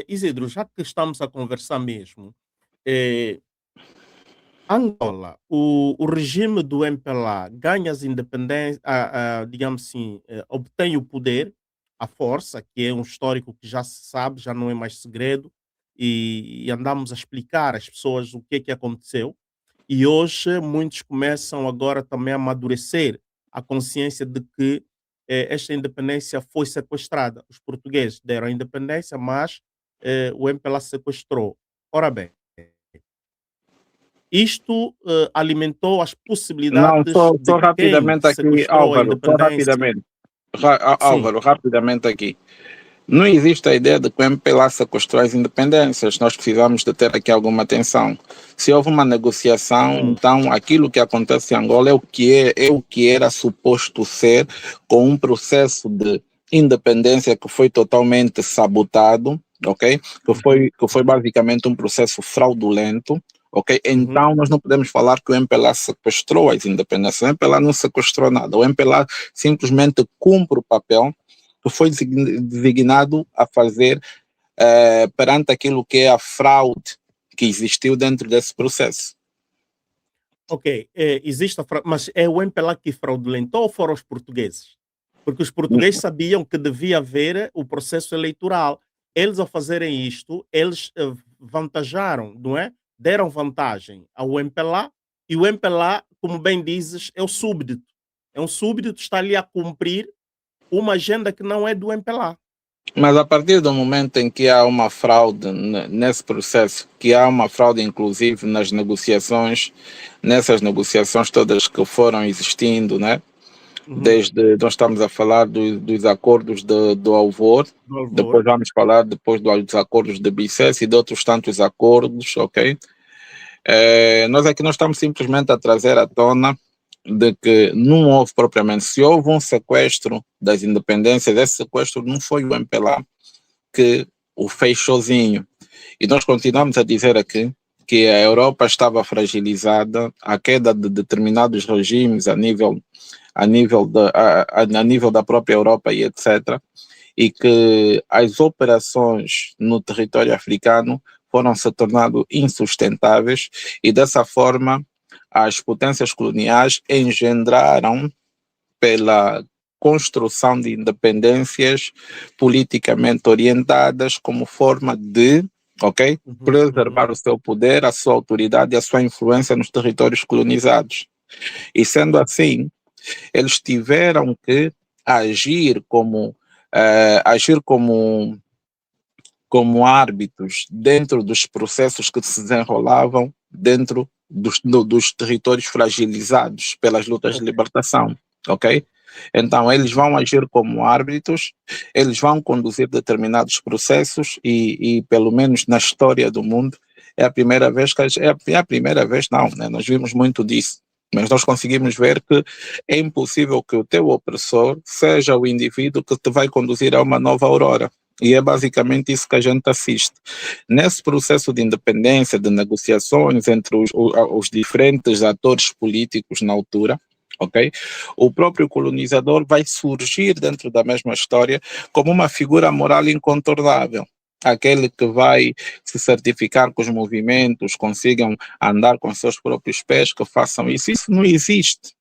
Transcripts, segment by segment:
Isidro, já que estamos a conversar mesmo, eh, Angola, o regime do MPLA ganha as independências, digamos assim, obtém o poder, a força, que é um histórico que já se sabe, já não é mais segredo, e andamos a explicar às pessoas o que é que aconteceu. E hoje muitos começam agora também a amadurecer a consciência de que esta independência foi sequestrada. Os portugueses deram a independência, mas o MPLA sequestrou. Ora bem, isto alimentou as Não, possibilidades de só quem rapidamente aqui, sequestrou a Álvaro, só independência. rapidamente. Sim. Álvaro, rapidamente aqui. Não existe a ideia de que o MPLA sequestrou as independências. Nós precisamos de ter aqui alguma atenção. Se houve uma negociação, Hum, então aquilo que acontece em Angola é o que era suposto ser, com um processo de independência que foi totalmente sabotado, ok? uhum, Que foi uhum, basicamente um processo fraudulento. Ok, uhum. então nós não podemos falar que o MPLA sequestrou as independências. O MPLA não sequestrou nada. O MPLA simplesmente cumpre o papel que foi designado a fazer perante aquilo que é a fraude que existiu dentro desse processo. Ok, existe mas é o MPLA que fraudulentou ou foram os portugueses? Porque os portugueses sabiam que devia haver o processo eleitoral. Eles, ao fazerem isto, eles vantajaram, não é? Deram vantagem ao MPLA e o MPLA, como bem dizes, é o súbdito. É um súbdito, está ali a cumprir uma agenda que não é do MPLA. Mas a partir do momento em que há uma fraude nesse processo, que há uma fraude inclusive nas negociações, nessas negociações todas que foram existindo, né? Uhum. Desde nós estamos a falar dos acordos do Alvor, Do Alvor. depois vamos falar depois dos acordos de Bicesse e de outros tantos acordos, ok? Nós aqui não estamos simplesmente a trazer à tona de que não houve propriamente, se houve um sequestro das independências, esse sequestro não foi o MPLA que o fez sozinho. E nós continuamos a dizer aqui que a Europa estava fragilizada, a queda de determinados regimes a nível da própria Europa e etc. E que as operações no território africano foram se tornando insustentáveis e dessa forma as potências coloniais engendraram pela construção de independências politicamente orientadas como forma de, ok, Uhum, uhum. preservar o seu poder, a sua autoridade e a sua influência nos territórios colonizados. E sendo assim, eles tiveram que agir como agir como árbitros dentro dos processos que se desenrolavam dentro dos territórios fragilizados pelas lutas de Ok. libertação, ok? Então, eles vão agir como árbitros, eles vão conduzir determinados processos e pelo menos na história do mundo, é a primeira vez é a primeira vez, não, né? Nós vimos muito disso, mas nós conseguimos ver que é impossível que o teu opressor seja o indivíduo que te vai conduzir a uma nova aurora. E é basicamente isso que a gente assiste. Nesse processo de independência, de negociações entre os diferentes atores políticos na altura, ok? O próprio colonizador vai surgir dentro da mesma história como uma figura moral incontornável. Aquele que vai se certificar que os movimentos consigam andar com seus próprios pés, que façam isso. Isso não existe.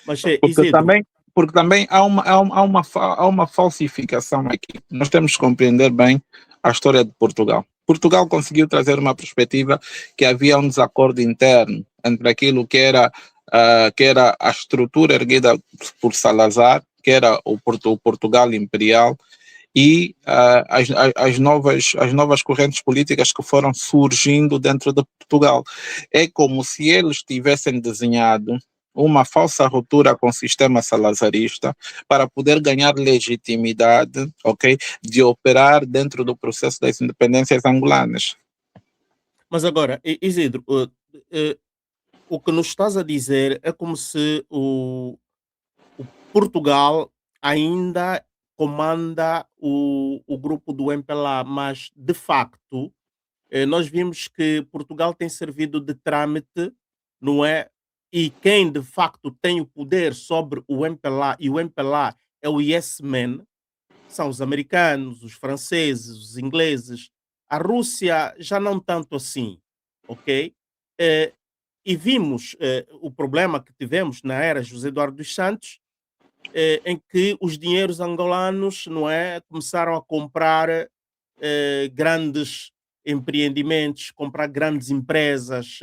Mas, Porque Isidro, também, porque também há uma falsificação aqui. Nós temos que compreender bem a história de Portugal. Portugal conseguiu trazer uma perspectiva que havia um desacordo interno entre aquilo que era a estrutura erguida por Salazar, que era o Portugal imperial, e as novas correntes políticas que foram surgindo dentro de Portugal. É como se eles tivessem desenhado uma falsa ruptura com o sistema salazarista para poder ganhar legitimidade, ok, de operar dentro do processo das independências angolanas. mas agora, Isidro, o que nos estás a dizer é como se o Portugal ainda comanda o grupo do MPLA, mas de facto nós vimos que Portugal tem servido de trâmite, não é? E quem de facto tem o poder sobre o MPLA, e o MPLA é o yes man, são os americanos, os franceses, os ingleses. A Rússia já não tanto assim, ok? E vimos o problema que tivemos na era José Eduardo dos Santos, em que os dinheiros angolanos, não é, começaram a comprar grandes empreendimentos, comprar grandes empresas,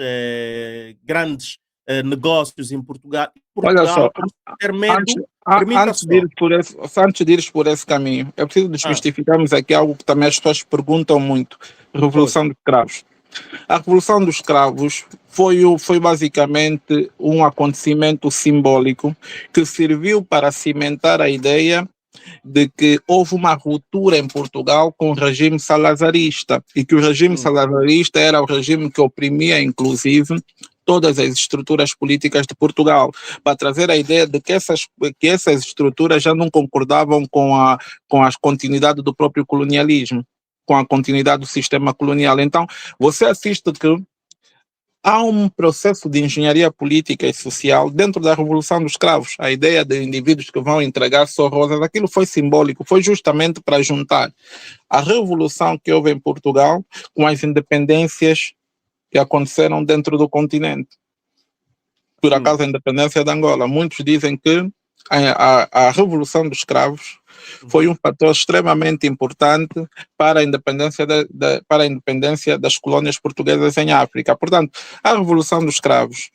grandes negócios em Portugal. Olha Portugal só, começou a ter antes, medo, permita antes de só. ir antes de ires por esse caminho, é preciso Ah, desmistificarmos aqui algo que também as pessoas perguntam muito: pois. Revolução dos Cravos. A Revolução dos Cravos foi basicamente um acontecimento simbólico que serviu para cimentar a ideia de que houve uma ruptura em Portugal com o regime salazarista e que o regime Hum, salazarista era o regime que oprimia, inclusive, todas as estruturas políticas de Portugal, para trazer a ideia de que essas estruturas já não concordavam com a continuidade do próprio colonialismo, com a continuidade do sistema colonial. Então, você assiste que há um processo de engenharia política e social dentro da Revolução dos Cravos. A ideia de indivíduos que vão entregar só rosas, aquilo foi simbólico, foi justamente para juntar a revolução que houve em Portugal com as independências que aconteceram dentro do continente. Por hum, acaso, a independência de Angola. Muitos dizem que a Revolução dos Cravos foi uhum, um fator extremamente importante para a independência, para a independência das colônias portuguesas em África. Portanto, a Revolução dos Cravos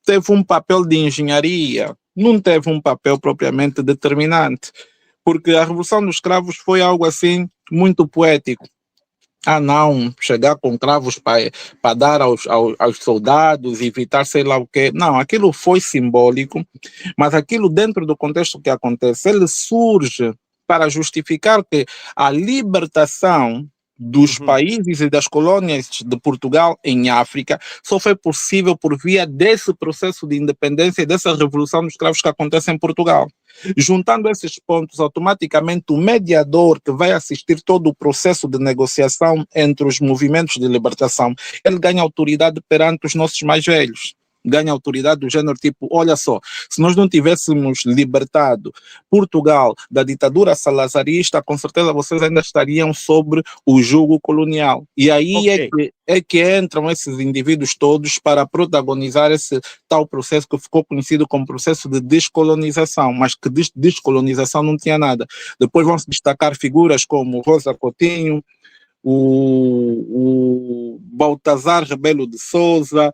teve um papel de engenharia, não teve um papel propriamente determinante, porque a Revolução dos Cravos foi algo assim muito poético. Ah, não, chegar com cravos para dar aos soldados, evitar sei lá o quê. Não, aquilo foi simbólico, mas aquilo dentro do contexto que acontece, ele surge para justificar que a libertação dos uhum. países e das colônias de Portugal em África só foi possível por via desse processo de independência e dessa revolução dos escravos que acontece em Portugal. Juntando esses pontos, automaticamente o mediador que vai assistir todo o processo de negociação entre os movimentos de libertação, ele ganha autoridade perante os nossos mais velhos. Ganha autoridade do gênero tipo, olha só, se nós não tivéssemos libertado Portugal da ditadura salazarista, com certeza vocês ainda estariam sobre o jugo colonial. E aí Ok, é que entram esses indivíduos todos para protagonizar esse tal processo que ficou conhecido como processo de descolonização, mas que descolonização não tinha nada. Depois vão se destacar figuras como Rosa Coutinho, o Baltazar Rebelo de Souza,